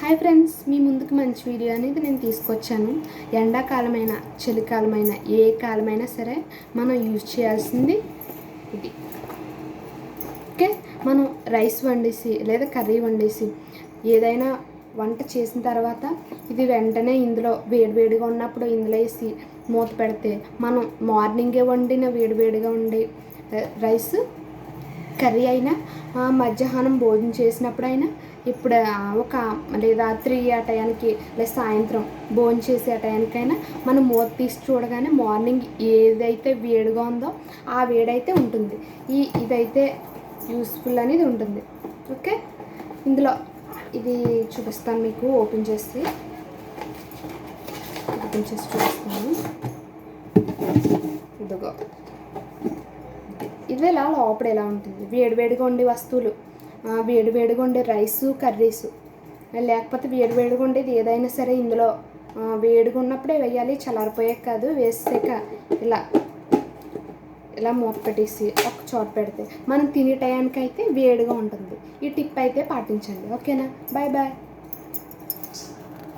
Hi friends, మీ ముందుకు మంచి video అనేది నేను తీసుకొచ్చాను. ఎండాకాలమైన చలికాలమైన ఏ కాలమైనా సరే మనం యూజ్ చేయాల్సింది ఇది. ఓకే, మనం రైస్ వండేసి లేదా కర్రీ వండేసి ఏదైనా వంట చేసిన తర్వాత ఇది వెంటనే ఇందులో వేడివేడిగా ఉన్నప్పుడు ఇందులో వేసి మూత పెడితే మనం మార్నింగే వండిన వేడివేడిగా ఉండే రైస్ కర్రీ అయినా మధ్యాహ్నం భోజనం చేసినప్పుడైనా ఇప్పుడు ఒక లేదా 3 ఆ టయానికి లేదా సాయంత్రం భోజనం చేసే ఆ టయానికైనా మనం మూత తీసి చూడగానే మార్నింగ్ ఏదైతే వేడిగా ఉందో ఆ వేడైతే ఉంటుంది. ఇదైతే యూస్ఫుల్ అనేది ఉంటుంది. ఓకే, ఇందులో ఇది చూపిస్తాను మీకు. ఓపెన్ చేసి చూపిస్తాను. ఇదిగో ఇది ఇలా లోపల ఎలా ఉంటుంది. వేడివేడిగా ఉండే వస్తువులు, వేడివేడిగా ఉండే రైసు కర్రీసు, లేకపోతే వేడివేడిగా ఉండేది ఏదైనా సరే ఇందులో వేడిగా ఉన్నప్పుడే వేయాలి, చల్లారిపోయాక కాదు. వేసాక ఇలా ఇలా మూత పెట్టేసి ఒక చోట పెడితే మనం తినే టయానికి అయితే వేడిగా ఉంటుంది. ఈ టిప్ అయితే పాటించండి. ఓకేనా? Bye bye.